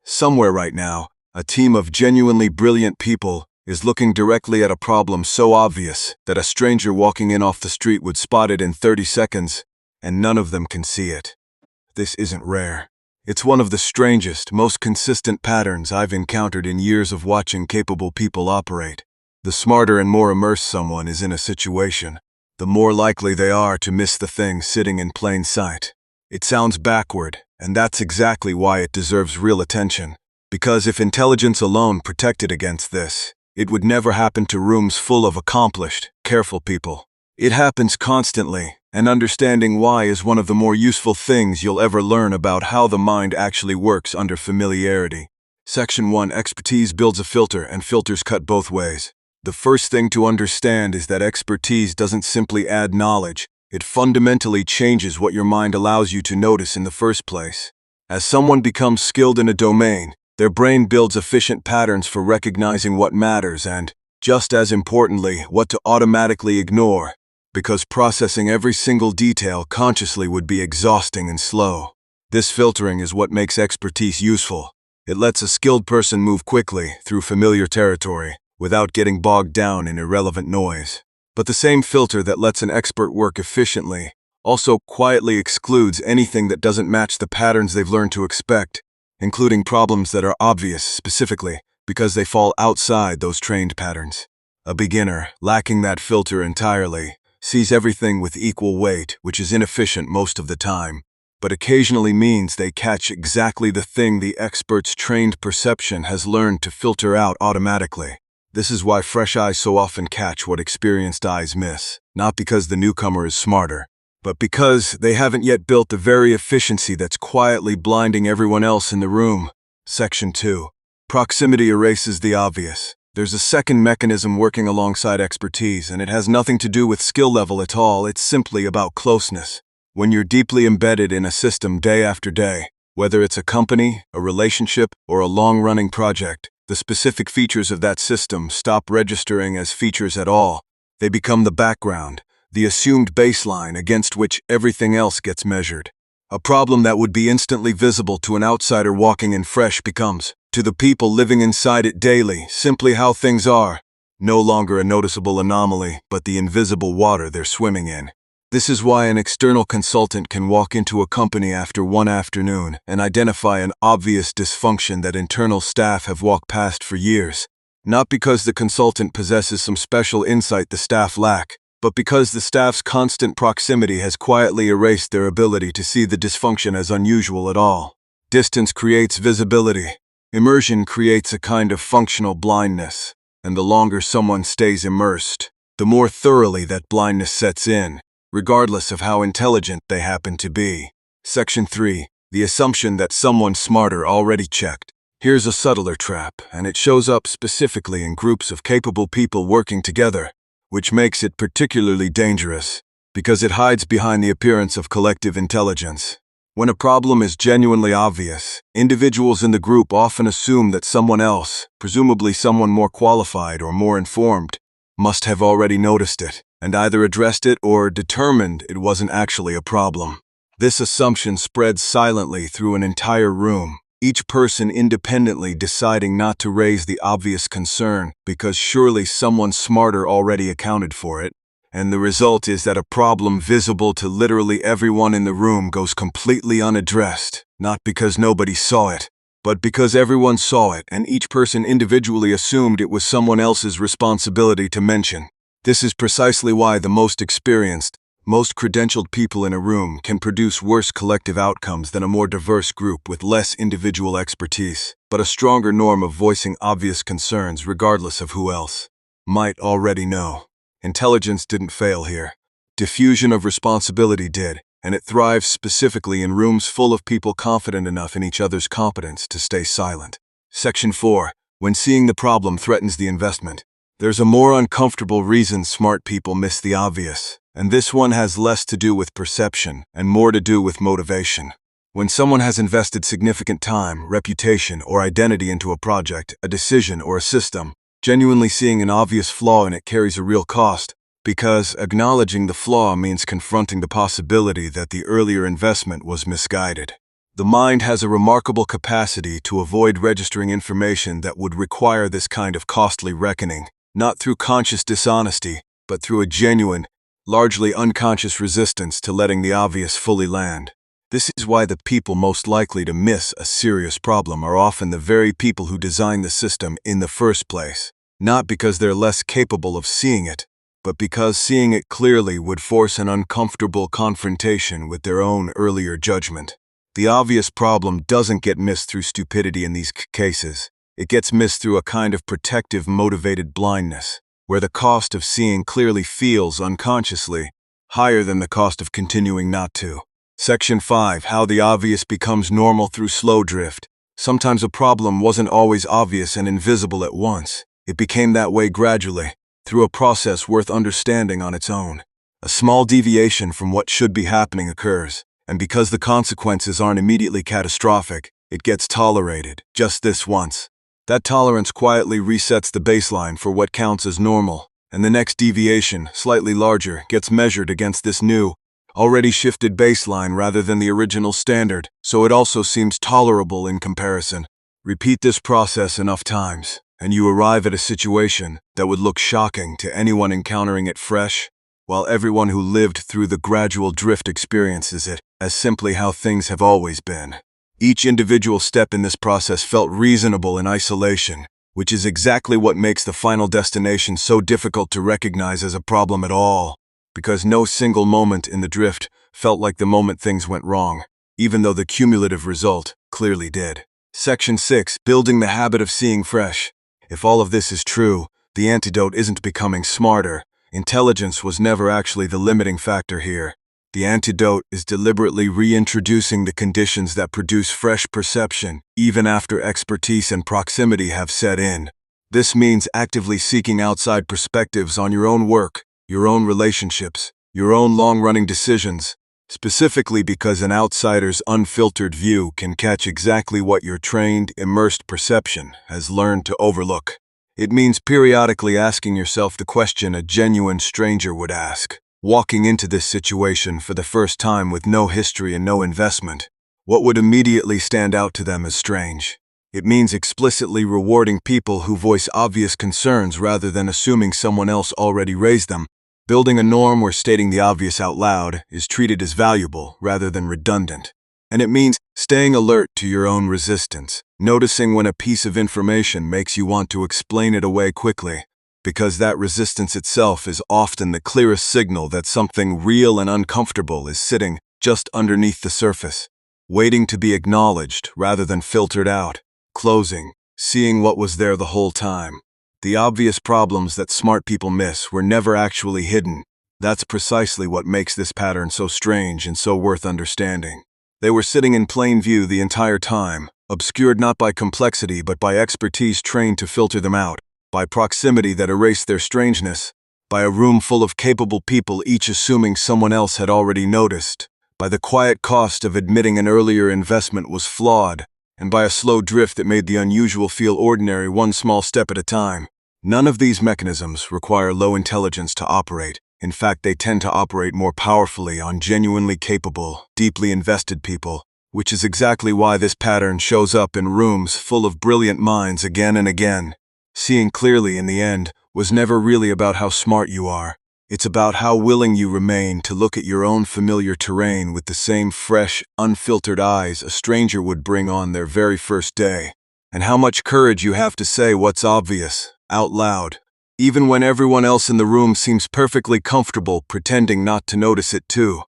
Somewhere right now, a team of genuinely brilliant people is looking directly at a problem so obvious that a stranger walking in off the street would spot it in 30 seconds, and none of them can see it. This isn't rare. It's one of the strangest, most consistent patterns I've encountered in years of watching capable people operate. The smarter and more immersed someone is in a situation, the more likely they are to miss the thing sitting in plain sight. It sounds backward, and that's exactly why it deserves real attention. Because if intelligence alone protected against this, it would never happen to rooms full of accomplished, careful people. It happens constantly, and understanding why is one of the more useful things you'll ever learn about how the mind actually works under familiarity. Section 1. Expertise builds a filter, and filters cut both ways. The first thing to understand is that expertise doesn't simply add knowledge, it fundamentally changes what your mind allows you to notice in the first place. As someone becomes skilled in a domain, their brain builds efficient patterns for recognizing what matters and, just as importantly, what to automatically ignore, because processing every single detail consciously would be exhausting and slow. This filtering is what makes expertise useful. It lets a skilled person move quickly through familiar territory without getting bogged down in irrelevant noise. But the same filter that lets an expert work efficiently also quietly excludes anything that doesn't match the patterns they've learned to expect, including problems that are obvious specifically because they fall outside those trained patterns. A beginner, lacking that filter entirely, sees everything with equal weight, which is inefficient most of the time, but occasionally means they catch exactly the thing the expert's trained perception has learned to filter out automatically. This is why fresh eyes so often catch what experienced eyes miss, not because the newcomer is smarter, but because they haven't yet built the very efficiency that's quietly blinding everyone else in the room. Section 2. Proximity erases the obvious. There's a second mechanism working alongside expertise, and it has nothing to do with skill level at all. It's simply about closeness. When you're deeply embedded in a system day after day, whether it's a company, a relationship, or a long-running project, the specific features of that system stop registering as features at all. They become the background, the assumed baseline against which everything else gets measured. A problem that would be instantly visible to an outsider walking in fresh becomes, to the people living inside it daily, simply how things are. No longer a noticeable anomaly, but the invisible water they're swimming in. This is why an external consultant can walk into a company after one afternoon and identify an obvious dysfunction that internal staff have walked past for years. Not because the consultant possesses some special insight the staff lack, but because the staff's constant proximity has quietly erased their ability to see the dysfunction as unusual at all. Distance creates visibility. Immersion creates a kind of functional blindness, and the longer someone stays immersed, the more thoroughly that blindness sets in, regardless of how intelligent they happen to be. Section 3. The assumption that someone smarter already checked. Here's a subtler trap, and it shows up specifically in groups of capable people working together, which makes it particularly dangerous, because it hides behind the appearance of collective intelligence. When a problem is genuinely obvious, individuals in the group often assume that someone else, presumably someone more qualified or more informed, must have already noticed it, and either addressed it or determined it wasn't actually a problem. This assumption spreads silently through an entire room, each person independently deciding not to raise the obvious concern because surely someone smarter already accounted for it, and the result is that a problem visible to literally everyone in the room goes completely unaddressed, not because nobody saw it, but because everyone saw it and each person individually assumed it was someone else's responsibility to mention. This is precisely why the most experienced, most credentialed people in a room can produce worse collective outcomes than a more diverse group with less individual expertise, but a stronger norm of voicing obvious concerns regardless of who else might already know. Intelligence didn't fail here. Diffusion of responsibility did, and it thrives specifically in rooms full of people confident enough in each other's competence to stay silent. Section 4. When seeing the problem threatens the investment. There's a more uncomfortable reason smart people miss the obvious, and this one has less to do with perception and more to do with motivation. When someone has invested significant time, reputation, or identity into a project, a decision, or a system, genuinely seeing an obvious flaw in it carries a real cost, because acknowledging the flaw means confronting the possibility that the earlier investment was misguided. The mind has a remarkable capacity to avoid registering information that would require this kind of costly reckoning, not through conscious dishonesty, but through a genuine, largely unconscious resistance to letting the obvious fully land. This is why the people most likely to miss a serious problem are often the very people who designed the system in the first place, not because they're less capable of seeing it, but because seeing it clearly would force an uncomfortable confrontation with their own earlier judgment. The obvious problem doesn't get missed through stupidity in these cases. It gets missed through a kind of protective, motivated blindness, where the cost of seeing clearly feels, unconsciously, higher than the cost of continuing not to. Section 5. How the obvious becomes normal through slow drift. Sometimes a problem wasn't always obvious and invisible at once. It became that way gradually, through a process worth understanding on its own. A small deviation from what should be happening occurs, and because the consequences aren't immediately catastrophic, it gets tolerated, just this once. That tolerance quietly resets the baseline for what counts as normal, and the next deviation, slightly larger, gets measured against this new, already shifted baseline rather than the original standard, so it also seems tolerable in comparison. Repeat this process enough times, and you arrive at a situation that would look shocking to anyone encountering it fresh, while everyone who lived through the gradual drift experiences it as simply how things have always been. Each individual step in this process felt reasonable in isolation, which is exactly what makes the final destination so difficult to recognize as a problem at all, because no single moment in the drift felt like the moment things went wrong, even though the cumulative result clearly did. Section 6. Building the habit of seeing fresh. If all of this is true, the antidote isn't becoming smarter. Intelligence was never actually the limiting factor here. The antidote is deliberately reintroducing the conditions that produce fresh perception, even after expertise and proximity have set in. This means actively seeking outside perspectives on your own work, your own relationships, your own long-running decisions, specifically because an outsider's unfiltered view can catch exactly what your trained, immersed perception has learned to overlook. It means periodically asking yourself the question a genuine stranger would ask. Walking into this situation for the first time with no history and no investment, what would immediately stand out to them as strange? It means explicitly rewarding people who voice obvious concerns rather than assuming someone else already raised them. Building a norm where stating the obvious out loud is treated as valuable rather than redundant. And it means staying alert to your own resistance, noticing when a piece of information makes you want to explain it away quickly, because that resistance itself is often the clearest signal that something real and uncomfortable is sitting just underneath the surface, waiting to be acknowledged rather than filtered out. Closing, seeing what was there the whole time. The obvious problems that smart people miss were never actually hidden. That's precisely what makes this pattern so strange and so worth understanding. They were sitting in plain view the entire time, obscured not by complexity but by expertise trained to filter them out, by proximity that erased their strangeness, by a room full of capable people each assuming someone else had already noticed, by the quiet cost of admitting an earlier investment was flawed, and by a slow drift that made the unusual feel ordinary one small step at a time. None of these mechanisms require low intelligence to operate. In fact, they tend to operate more powerfully on genuinely capable, deeply invested people, which is exactly why this pattern shows up in rooms full of brilliant minds again and again. Seeing clearly in the end was never really about how smart you are. It's about how willing you remain to look at your own familiar terrain with the same fresh, unfiltered eyes a stranger would bring on their very first day, and how much courage you have to say what's obvious, out loud, even when everyone else in the room seems perfectly comfortable pretending not to notice it too.